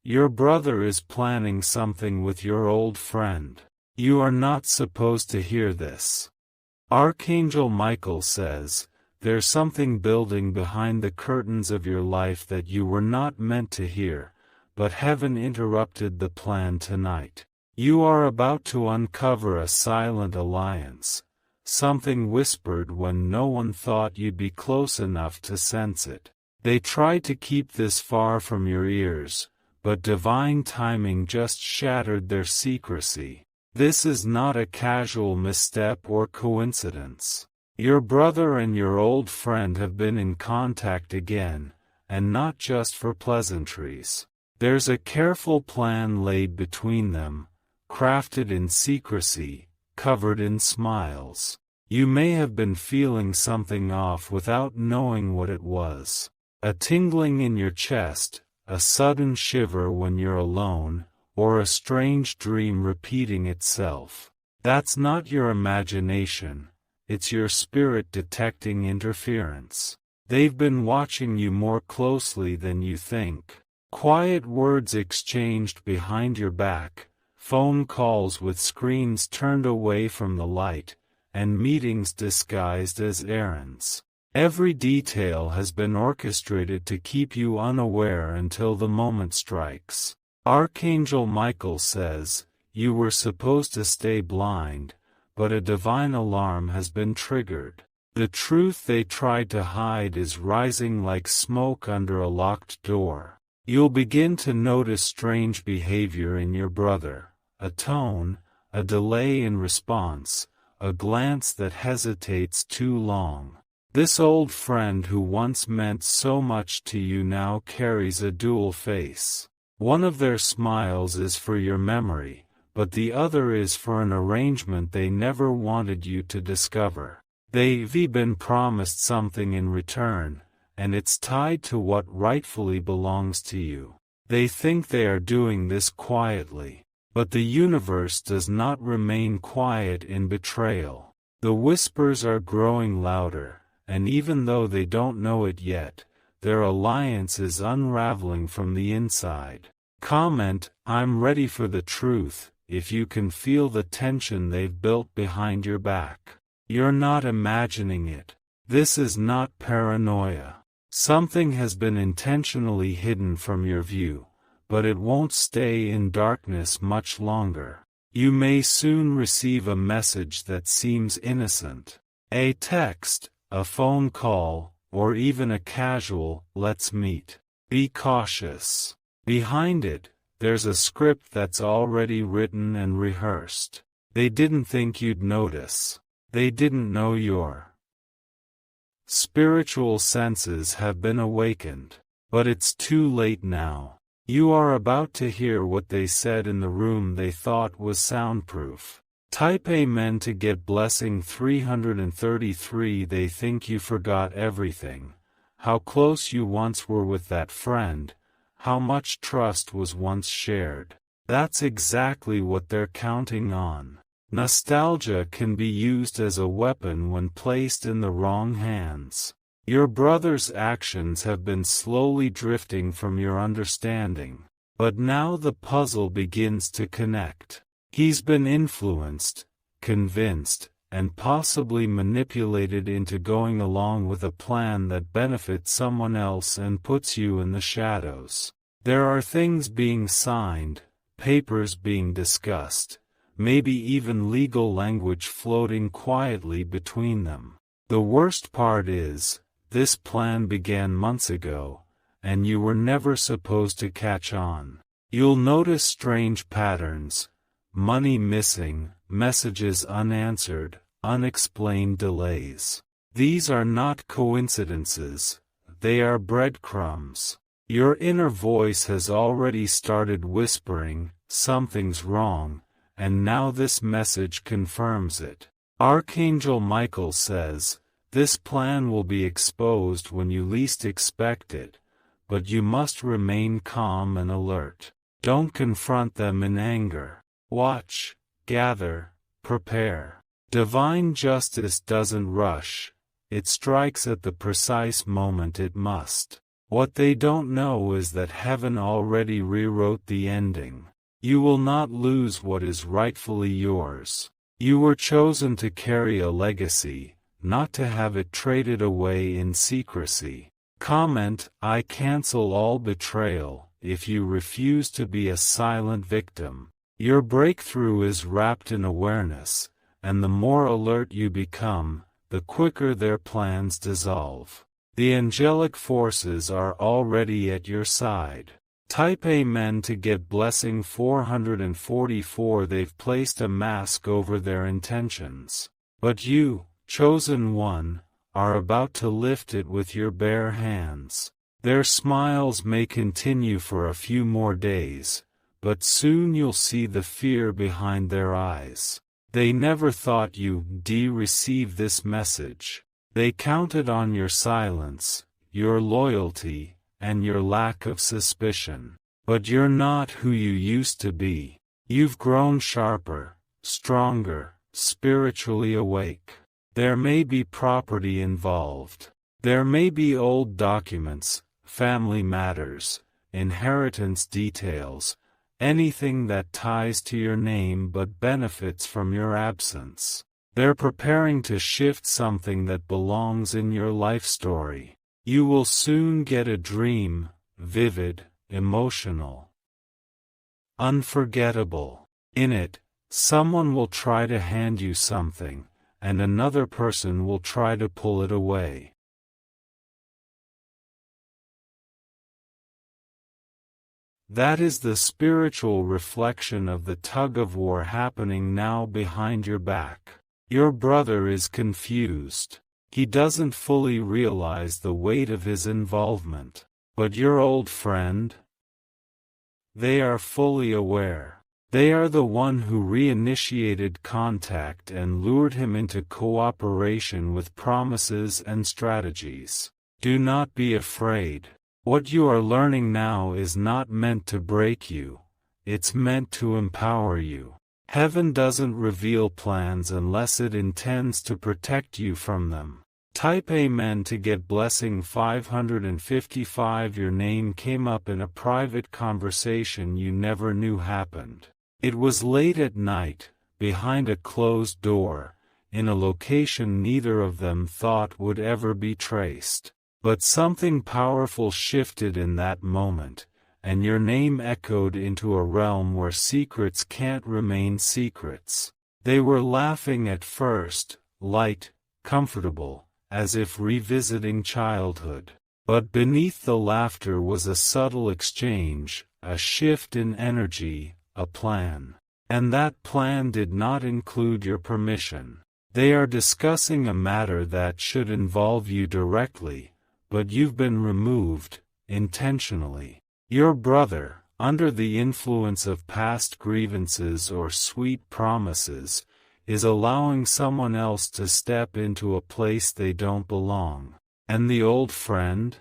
Your brother is planning something with your old friend. You are not supposed to hear this. Archangel Michael says, there's something building behind the curtains of your life that you were not meant to hear, but heaven interrupted the plan tonight. You are about to uncover a silent alliance, something whispered when no one thought you'd be close enough to sense it. They tried to keep this far from your ears, but divine timing just shattered their secrecy. This is not a casual misstep or coincidence. Your brother and your old friend have been in contact again, and not just for pleasantries. There's a careful plan laid between them, crafted in secrecy, covered in smiles. You may have been feeling something off without knowing what it was. A tingling in your chest, a sudden shiver when you're alone, or a strange dream repeating itself. That's not your imagination, it's your spirit detecting interference. They've been watching you more closely than you think. Quiet words exchanged behind your back, phone calls with screens turned away from the light, and meetings disguised as errands. Every detail has been orchestrated to keep you unaware until the moment strikes. Archangel Michael says, you were supposed to stay blind, but a divine alarm has been triggered. The truth they tried to hide is rising like smoke under a locked door. You'll begin to notice strange behavior in your brother, a tone, a delay in response, a glance that hesitates too long. This old friend who once meant so much to you now carries a dual face. One of their smiles is for your memory, but the other is for an arrangement they never wanted you to discover. They've been promised something in return, and it's tied to what rightfully belongs to you. They think they are doing this quietly, but the universe does not remain quiet in betrayal. The whispers are growing louder, and even though they don't know it yet, their alliance is unraveling from the inside. Comment, I'm ready for the truth, if you can feel the tension they've built behind your back. You're not imagining it. This is not paranoia. Something has been intentionally hidden from your view, but it won't stay in darkness much longer. You may soon receive a message that seems innocent. A text, a phone call, or even a casual, let's meet. Be cautious. Behind it, there's a script that's already written and rehearsed. They didn't think you'd notice. They didn't know your spiritual senses have been awakened. But it's too late now. You are about to hear what they said in the room they thought was soundproof. Type Amen to get blessing 333. They think you forgot everything. How close you once were with that friend. How much trust was once shared. That's exactly what they're counting on. Nostalgia can be used as a weapon when placed in the wrong hands. Your brother's actions have been slowly drifting from your understanding, but now the puzzle begins to connect. He's been influenced, convinced, and possibly manipulated into going along with a plan that benefits someone else and puts you in the shadows. There are things being signed, papers being discussed, maybe even legal language floating quietly between them. The worst part is, this plan began months ago, and you were never supposed to catch on. You'll notice strange patterns, money missing, messages unanswered, unexplained delays. These are not coincidences, they are breadcrumbs. Your inner voice has already started whispering, something's wrong, and now this message confirms it. Archangel Michael says, this plan will be exposed when you least expect it, but you must remain calm and alert. Don't confront them in anger. Watch, gather, prepare. Divine justice doesn't rush, it strikes at the precise moment it must. What they don't know is that heaven already rewrote the ending. You will not lose what is rightfully yours. You were chosen to carry a legacy, not to have it traded away in secrecy. Comment: I cancel all betrayal. If you refuse to be a silent victim, your breakthrough is wrapped in awareness, and the more alert you become, the quicker their plans dissolve. The angelic forces are already at your side. Type Amen to get blessing 444. They've placed a mask over their intentions. But you, chosen one, are about to lift it with your bare hands. Their smiles may continue for a few more days, but soon you'll see the fear behind their eyes. They never thought you'd receive this message. They counted on your silence, your loyalty, and your lack of suspicion. But you're not who you used to be. You've grown sharper, stronger, spiritually awake. There may be property involved. There may be old documents, family matters, inheritance details, anything that ties to your name but benefits from your absence. They're preparing to shift something that belongs in your life story. You will soon get a dream, vivid, emotional, unforgettable. In it, someone will try to hand you something, and another person will try to pull it away. That is the spiritual reflection of the tug-of-war happening now behind your back. Your brother is confused. He doesn't fully realize the weight of his involvement. But your old friend? They are fully aware. They are the one who reinitiated contact and lured him into cooperation with promises and strategies. Do not be afraid. What you are learning now is not meant to break you. It's meant to empower you. Heaven doesn't reveal plans unless it intends to protect you from them. Type Amen to get blessing 555. Your name came up in a private conversation you never knew happened. It was late at night, behind a closed door, in a location neither of them thought would ever be traced. But something powerful shifted in that moment, and your name echoed into a realm where secrets can't remain secrets. They were laughing at first, light, comfortable, as if revisiting childhood. But beneath the laughter was a subtle exchange, a shift in energy, a plan. And that plan did not include your permission. They are discussing a matter that should involve you directly, but you've been removed, intentionally. Your brother, under the influence of past grievances or sweet promises, is allowing someone else to step into a place they don't belong. And the old friend?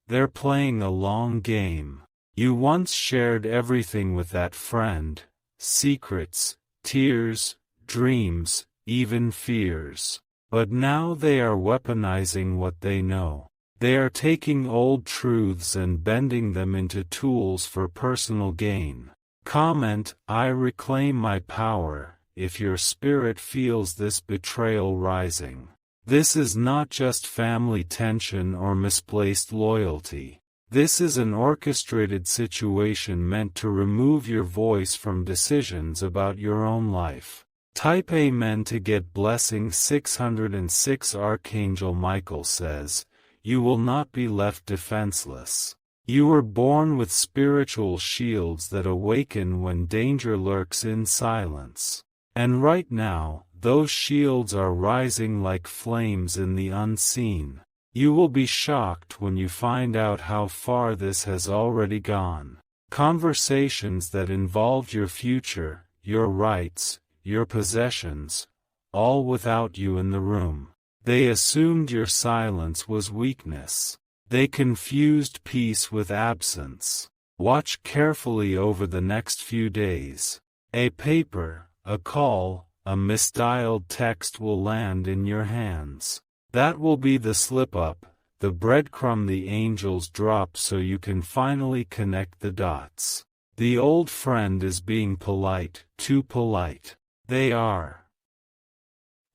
They're playing a long game. You once shared everything with that friend, secrets, tears, dreams, even fears. But now they are weaponizing what they know. They are taking old truths and bending them into tools for personal gain. Comment: I reclaim my power. If your spirit feels this betrayal rising. This is not just family tension or misplaced loyalty. This is an orchestrated situation meant to remove your voice from decisions about your own life. Type Amen to get blessing 606. Archangel Michael says, you will not be left defenseless. You were born with spiritual shields that awaken when danger lurks in silence. And right now, those shields are rising like flames in the unseen. You will be shocked when you find out how far this has already gone. Conversations that involved your future, your rights, your possessions, all without you in the room. They assumed your silence was weakness. They confused peace with absence. Watch carefully over the next few days. A paper, a call, a misdialed text will land in your hands. That will be the slip-up, the breadcrumb the angels drop so you can finally connect the dots. The old friend is being polite, too polite. They are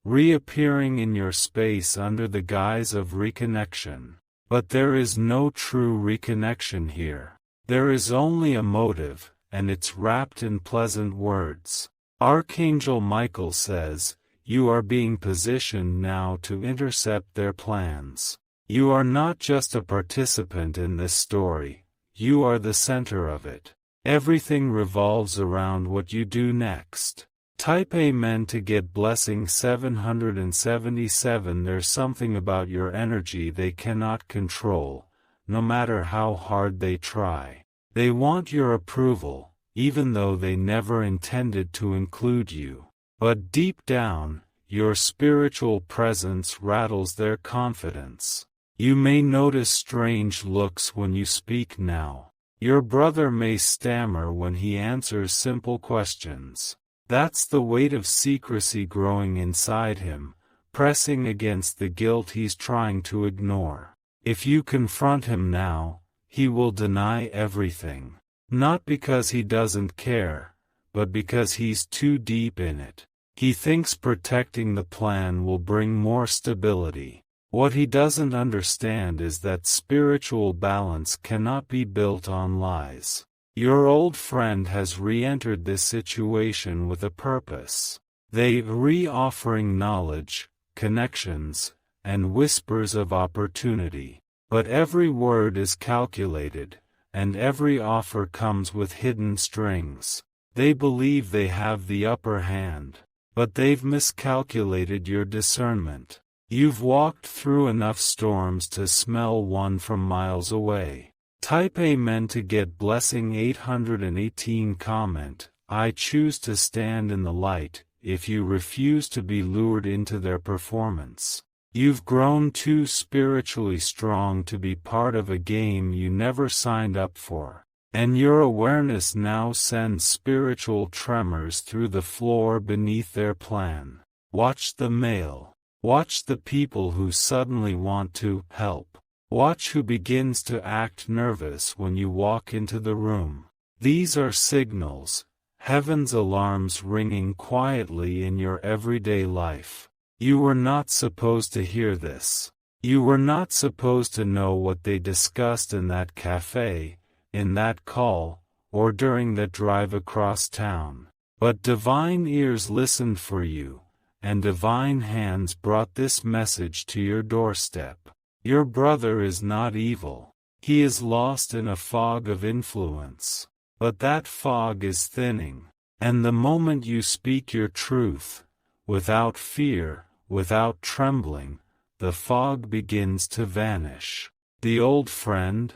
reappearing in your space under the guise of reconnection. But there is no true reconnection here. There is only a motive, and it's wrapped in pleasant words. Archangel Michael says, you are being positioned now to intercept their plans. You are not just a participant in this story, you are the center of it. Everything revolves around what you do next. Type Amen to get blessing 777. There's something about your energy they cannot control, no matter how hard they try. They want your approval, even though they never intended to include you. But deep down, your spiritual presence rattles their confidence. You may notice strange looks when you speak now. Your brother may stammer when he answers simple questions. That's the weight of secrecy growing inside him, pressing against the guilt he's trying to ignore. If you confront him now, he will deny everything. Not because he doesn't care, but because he's too deep in it. He thinks protecting the plan will bring more stability. What he doesn't understand is that spiritual balance cannot be built on lies. Your old friend has re-entered this situation with a purpose. They're re-offering knowledge, connections, and whispers of opportunity. But every word is calculated, and every offer comes with hidden strings. They believe they have the upper hand, but they've miscalculated your discernment. You've walked through enough storms to smell one from miles away. Type Amen to get blessing 818. Comment, I choose to stand in the light, if you refuse to be lured into their performance. You've grown too spiritually strong to be part of a game you never signed up for. And your awareness now sends spiritual tremors through the floor beneath their plan. Watch the mail. Watch the people who suddenly want to help. Watch who begins to act nervous when you walk into the room. These are signals, heaven's alarms ringing quietly in your everyday life. You were not supposed to hear this. You were not supposed to know what they discussed in that cafe, in that call, or during that drive across town. But divine ears listened for you, and divine hands brought this message to your doorstep. Your brother is not evil. He is lost in a fog of influence. But that fog is thinning. And the moment you speak your truth, without fear, without trembling, the fog begins to vanish. The old friend?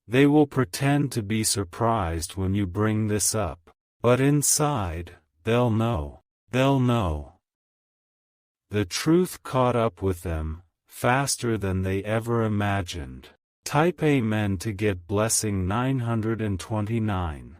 They will pretend to be surprised when you bring this up. But inside, they'll know. They'll know. The truth caught up with them, faster than they ever imagined. Type Amen to get blessing 929.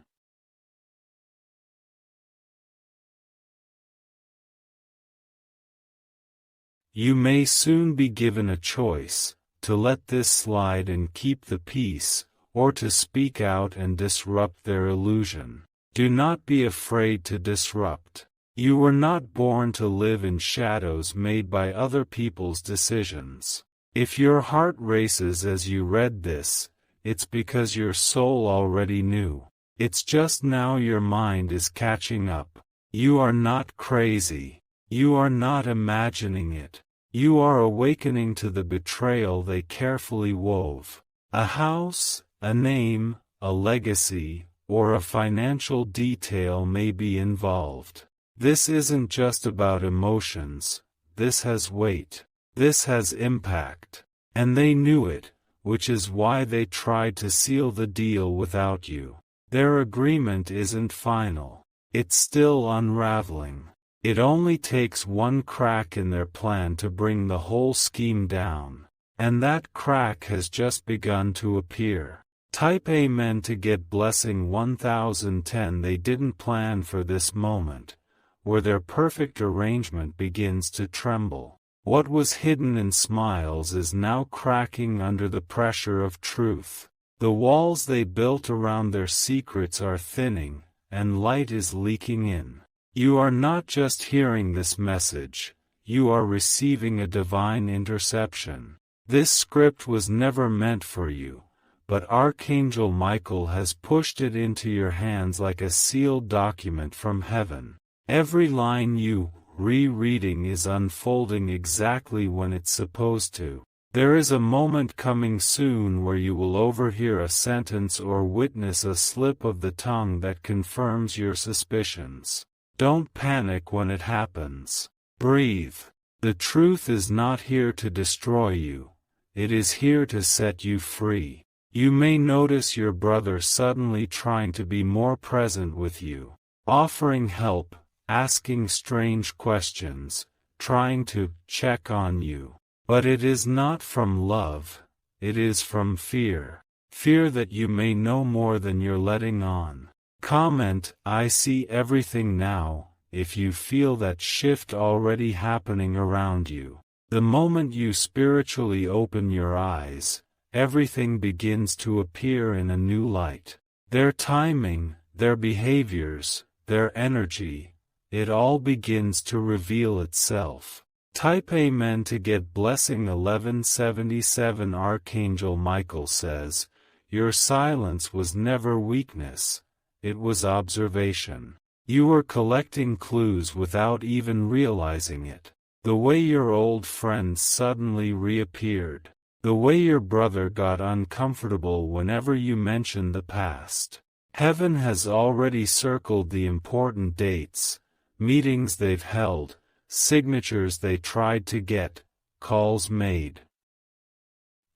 You may soon be given a choice, to let this slide and keep the peace, or to speak out and disrupt their illusion. Do not be afraid to disrupt. You were not born to live in shadows made by other people's decisions. If your heart races as you read this, it's because your soul already knew. It's just now your mind is catching up. You are not crazy. You are not imagining it. You are awakening to the betrayal they carefully wove. A house, a name, a legacy, or a financial detail may be involved. This isn't just about emotions, this has weight, this has impact. And they knew it, which is why they tried to seal the deal without you. Their agreement isn't final. It's still unraveling. It only takes one crack in their plan to bring the whole scheme down. And that crack has just begun to appear. Type Amen to get blessing 1010. They didn't plan for this moment, where their perfect arrangement begins to tremble. What was hidden in smiles is now cracking under the pressure of truth. The walls they built around their secrets are thinning, and light is leaking in. You are not just hearing this message, you are receiving a divine interception. This script was never meant for you, but Archangel Michael has pushed it into your hands like a sealed document from heaven. Every line you rereading is unfolding exactly when it's supposed to. There is a moment coming soon where you will overhear a sentence or witness a slip of the tongue that confirms your suspicions. Don't panic when it happens. Breathe. The truth is not here to destroy you. It is here to set you free. You may notice your brother suddenly trying to be more present with you, offering help, asking strange questions, trying to check on you. But it is not from love, it is from fear. Fear that you may know more than you're letting on. Comment, I see everything now, if you feel that shift already happening around you. The moment you spiritually open your eyes, everything begins to appear in a new light. Their timing, their behaviors, their energy, it all begins to reveal itself. Type Amen to get blessing 1177. Archangel Michael says, your silence was never weakness, it was observation. You were collecting clues without even realizing it. The way your old friend suddenly reappeared. The way your brother got uncomfortable whenever you mentioned the past. Heaven has already circled the important dates, meetings they've held, signatures they tried to get, calls made.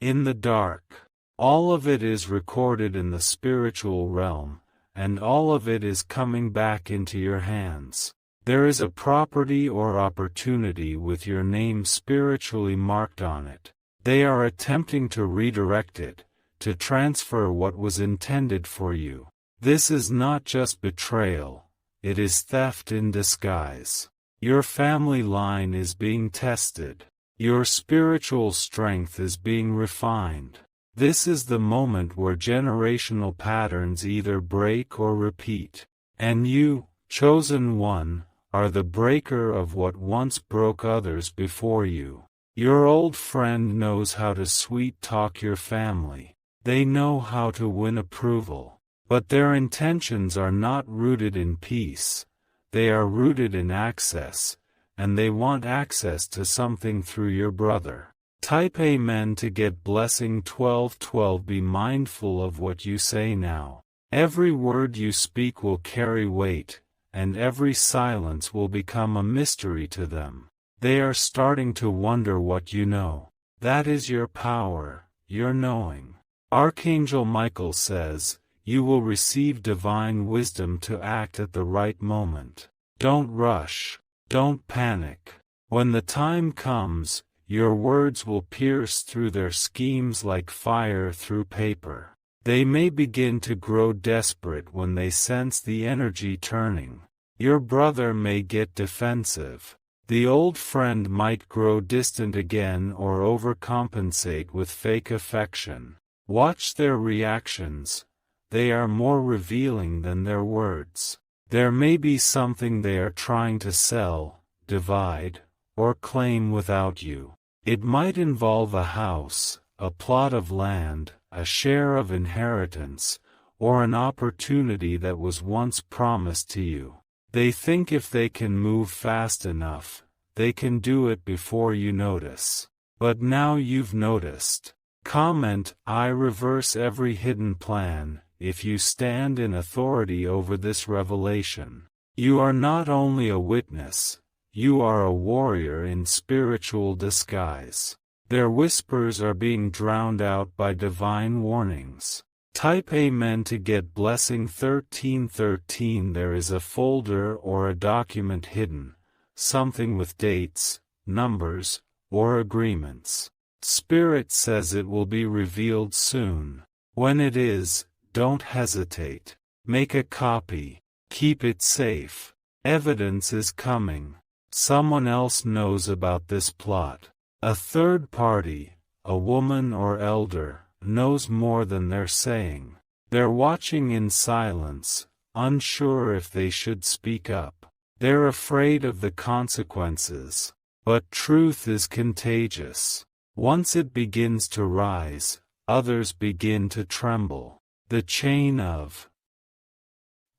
In the dark. All of it is recorded in the spiritual realm, and all of it is coming back into your hands. There is a property or opportunity with your name spiritually marked on it. They are attempting to redirect it, to transfer what was intended for you. This is not just betrayal, it is theft in disguise. Your family line is being tested. Your spiritual strength is being refined. This is the moment where generational patterns either break or repeat. And you, chosen one, are the breaker of what once broke others before you. Your old friend knows how to sweet-talk your family. They know how to win approval. But their intentions are not rooted in peace. They are rooted in access, and they want access to something through your brother. Type Amen to get blessing 1212. Be mindful of what you say now. Every word you speak will carry weight, and every silence will become a mystery to them. They are starting to wonder what you know. That is your power, your knowing. Archangel Michael says, you will receive divine wisdom to act at the right moment. Don't rush. Don't panic. When the time comes, your words will pierce through their schemes like fire through paper. They may begin to grow desperate when they sense the energy turning. Your brother may get defensive. The old friend might grow distant again or overcompensate with fake affection. Watch their reactions. They are more revealing than their words. There may be something they are trying to sell, divide, or claim without you. It might involve a house, a plot of land, a share of inheritance, or an opportunity that was once promised to you. They think if they can move fast enough, they can do it before you notice. But now you've noticed. Comment, I reverse every hidden plan, if you stand in authority over this revelation. You are not only a witness, you are a warrior in spiritual disguise. Their whispers are being drowned out by divine warnings. Type Amen to get blessing 1313. There is a folder or a document hidden, something with dates, numbers, or agreements. Spirit says it will be revealed soon. When it is, don't hesitate. Make a copy. Keep it safe. Evidence is coming. Someone else knows about this plot. A third party, a woman or elder, knows more than they're saying. They're watching in silence, unsure if they should speak up. They're afraid of the consequences. But truth is contagious. Once it begins to rise, others begin to tremble. The chain of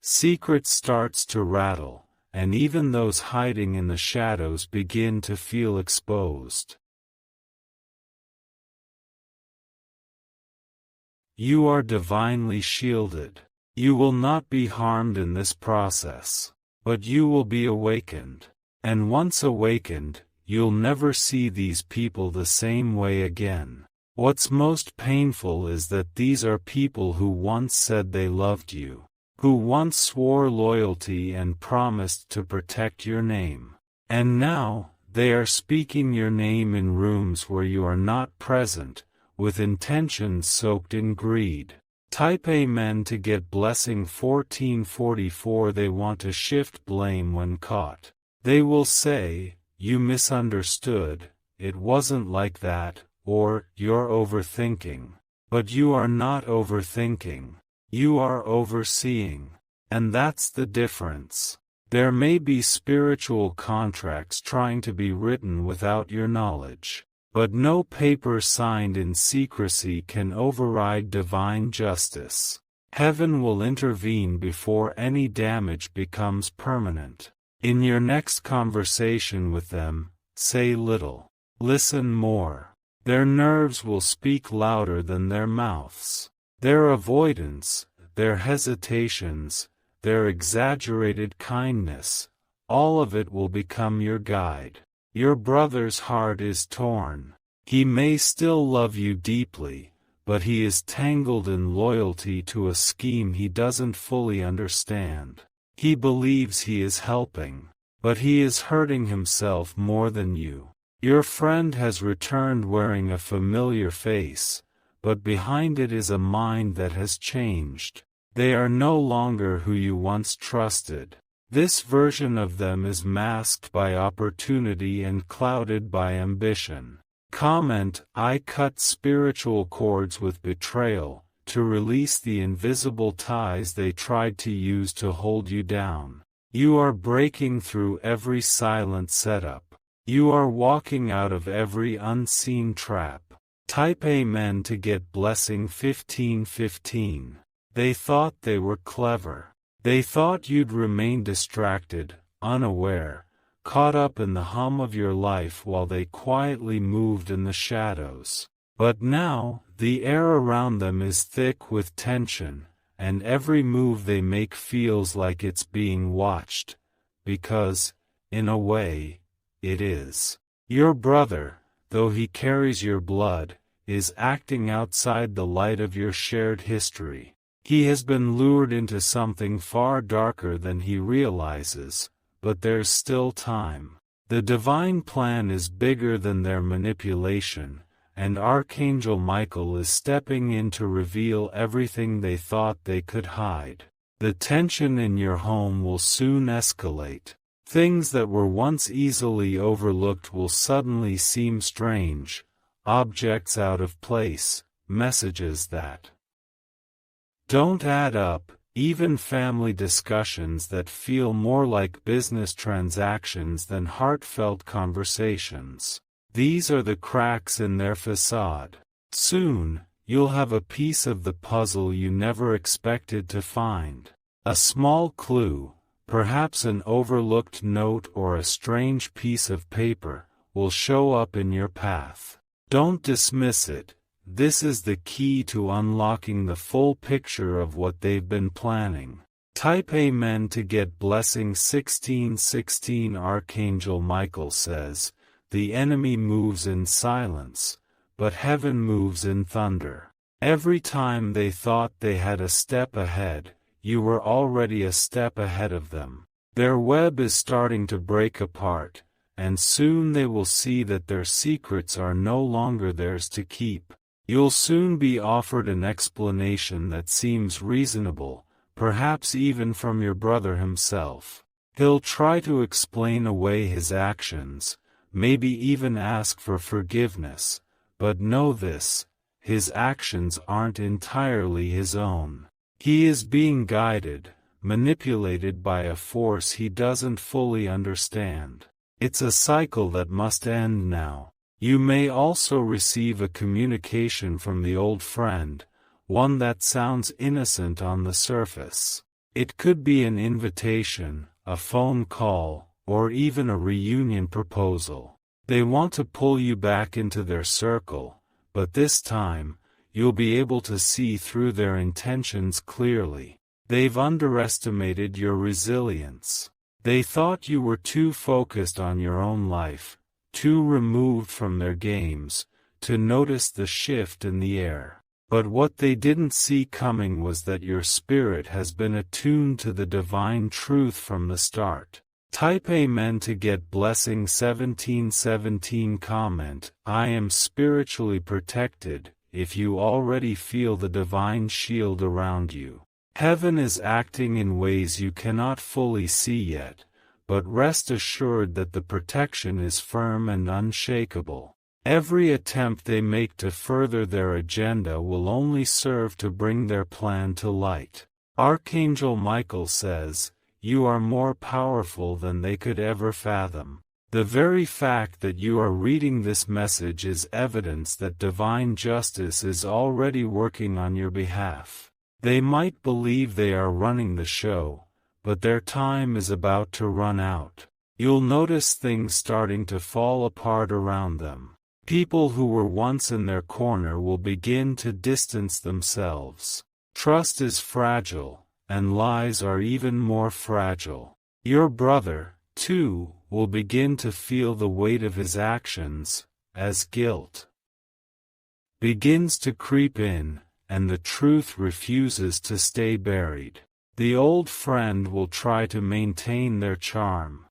secrets starts to rattle, and even those hiding in the shadows begin to feel exposed. You are divinely shielded. You will not be harmed in this process, but you will be awakened. And once awakened, you'll never see these people the same way again. What's most painful is that these are people who once said they loved you, who once swore loyalty and promised to protect your name. And now, they are speaking your name in rooms where you are not present, with intentions soaked in greed. Type Amen to get blessing 1444. They want to shift blame when caught. They will say, "You misunderstood, it wasn't like that," or "You're overthinking." But you are not overthinking. You are overseeing. And that's the difference. There may be spiritual contracts trying to be written without your knowledge. But no paper signed in secrecy can override divine justice. Heaven will intervene before any damage becomes permanent. In your next conversation with them, say little. Listen more. Their nerves will speak louder than their mouths. Their avoidance, their hesitations, their exaggerated kindness, all of it will become your guide. Your brother's heart is torn. He may still love you deeply, but he is tangled in loyalty to a scheme he doesn't fully understand. He believes he is helping, but he is hurting himself more than you. Your friend has returned wearing a familiar face, but behind it is a mind that has changed. They are no longer who you once trusted. This version of them is masked by opportunity and clouded by ambition. Comment: I cut spiritual cords with betrayal, to release the invisible ties they tried to use to hold you down. You are breaking through every silent setup. You are walking out of every unseen trap. Type Amen to get blessing 1515. They thought they were clever. They thought you'd remain distracted, unaware, caught up in the hum of your life while they quietly moved in the shadows. But now, the air around them is thick with tension, and every move they make feels like it's being watched, because, in a way, it is. Your brother, though he carries your blood, is acting outside the light of your shared history. He has been lured into something far darker than he realizes, but there's still time. The divine plan is bigger than their manipulation, and Archangel Michael is stepping in to reveal everything they thought they could hide. The tension in your home will soon escalate. Things that were once easily overlooked will suddenly seem strange, objects out of place, messages that don't add up, even family discussions that feel more like business transactions than heartfelt conversations. These are the cracks in their facade. Soon, you'll have a piece of the puzzle you never expected to find. A small clue, perhaps an overlooked note or a strange piece of paper, will show up in your path. Don't dismiss it. This is the key to unlocking the full picture of what they've been planning. Type Amen to get blessing 1616. Archangel Michael says, "The enemy moves in silence, but heaven moves in thunder." Every time they thought they had a step ahead, you were already a step ahead of them. Their web is starting to break apart, and soon they will see that their secrets are no longer theirs to keep. You'll soon be offered an explanation that seems reasonable, perhaps even from your brother himself. He'll try to explain away his actions, maybe even ask for forgiveness, but know this, his actions aren't entirely his own. He is being guided, manipulated by a force he doesn't fully understand. It's a cycle that must end now. You may also receive a communication from the old friend, one that sounds innocent on the surface. It could be an invitation, a phone call, or even a reunion proposal. They want to pull you back into their circle, but this time, you'll be able to see through their intentions clearly. They've underestimated your resilience. They thought you were too focused on your own life, too removed from their games, to notice the shift in the air. But what they didn't see coming was that your spirit has been attuned to the divine truth from the start. Type Amen to get blessing 1717. Comment, I am spiritually protected, if you already feel the divine shield around you. Heaven is acting in ways you cannot fully see yet, but rest assured that the protection is firm and unshakable. Every attempt they make to further their agenda will only serve to bring their plan to light. Archangel Michael says, you are more powerful than they could ever fathom. The very fact that you are reading this message is evidence that divine justice is already working on your behalf. They might believe they are running the show, but their time is about to run out. You'll notice things starting to fall apart around them. People who were once in their corner will begin to distance themselves. Trust is fragile, and lies are even more fragile. Your brother, too, will begin to feel the weight of his actions, as guilt begins to creep in, and the truth refuses to stay buried. The old friend will try to maintain their charm,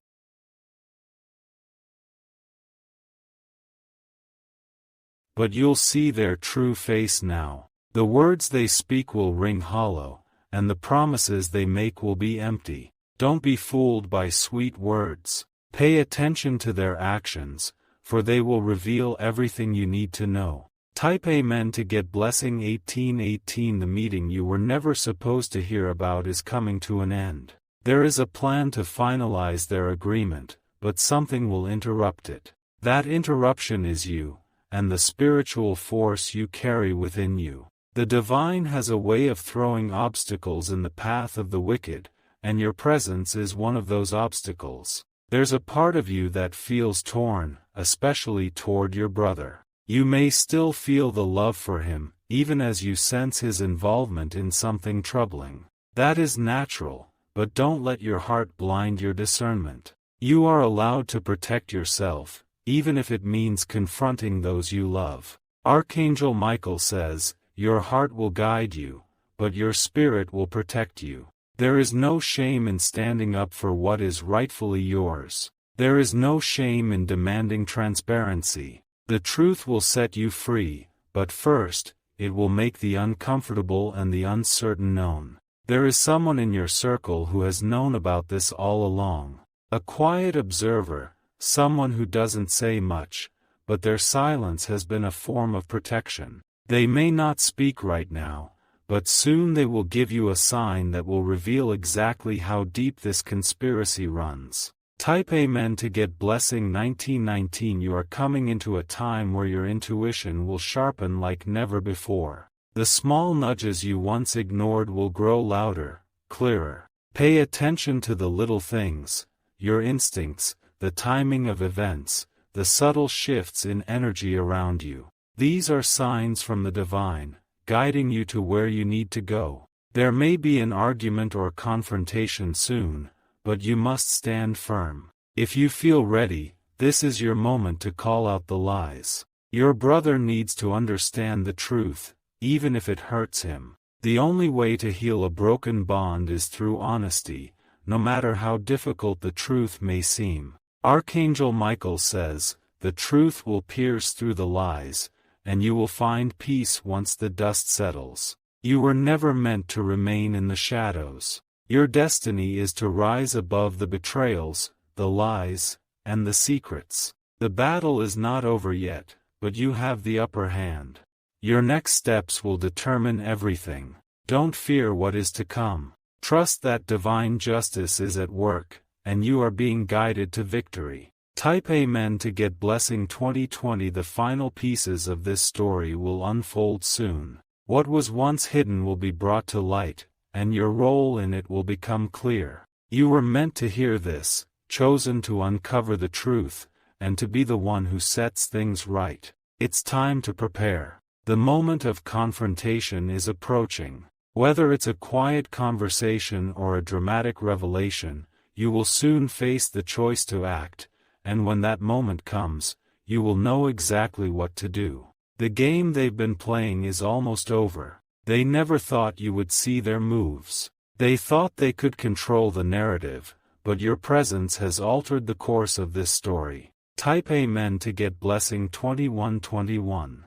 but you'll see their true face now. The words they speak will ring hollow, and the promises they make will be empty. Don't be fooled by sweet words. Pay attention to their actions, for they will reveal everything you need to know. Type Amen to get blessing 1818. The meeting you were never supposed to hear about is coming to an end. There is a plan to finalize their agreement, but something will interrupt it. That interruption is you, and the spiritual force you carry within you. The divine has a way of throwing obstacles in the path of the wicked, and your presence is one of those obstacles. There's a part of you that feels torn, especially toward your brother. You may still feel the love for him, even as you sense his involvement in something troubling. That is natural, but don't let your heart blind your discernment. You are allowed to protect yourself, even if it means confronting those you love. Archangel Michael says, your heart will guide you, but your spirit will protect you. There is no shame in standing up for what is rightfully yours. There is no shame in demanding transparency. The truth will set you free, but first, it will make the uncomfortable and the uncertain known. There is someone in your circle who has known about this all along. A quiet observer, someone who doesn't say much, but their silence has been a form of protection. They may not speak right now, but soon they will give you a sign that will reveal exactly how deep this conspiracy runs. Type Amen to get blessing 1919. You are coming into a time where your intuition will sharpen like never before. The small nudges you once ignored will grow louder, clearer. Pay attention to the little things, your instincts, the timing of events, the subtle shifts in energy around you. These are signs from the divine, guiding you to where you need to go. There may be an argument or confrontation soon, but you must stand firm. If you feel ready, this is your moment to call out the lies. Your brother needs to understand the truth, even if it hurts him. The only way to heal a broken bond is through honesty, no matter how difficult the truth may seem. Archangel Michael says, the truth will pierce through the lies, and you will find peace once the dust settles. You were never meant to remain in the shadows. Your destiny is to rise above the betrayals, the lies, and the secrets. The battle is not over yet, but you have the upper hand. Your next steps will determine everything. Don't fear what is to come. Trust that divine justice is at work, and you are being guided to victory. Type Amen to get blessing 2020. The final pieces of this story will unfold soon. What was once hidden will be brought to light, and your role in it will become clear. You were meant to hear this, chosen to uncover the truth, and to be the one who sets things right. It's time to prepare. The moment of confrontation is approaching. Whether it's a quiet conversation or a dramatic revelation, you will soon face the choice to act, and when that moment comes, you will know exactly what to do. The game they've been playing is almost over. They never thought you would see their moves. They thought they could control the narrative, but your presence has altered the course of this story. Type Amen to get blessing 2121.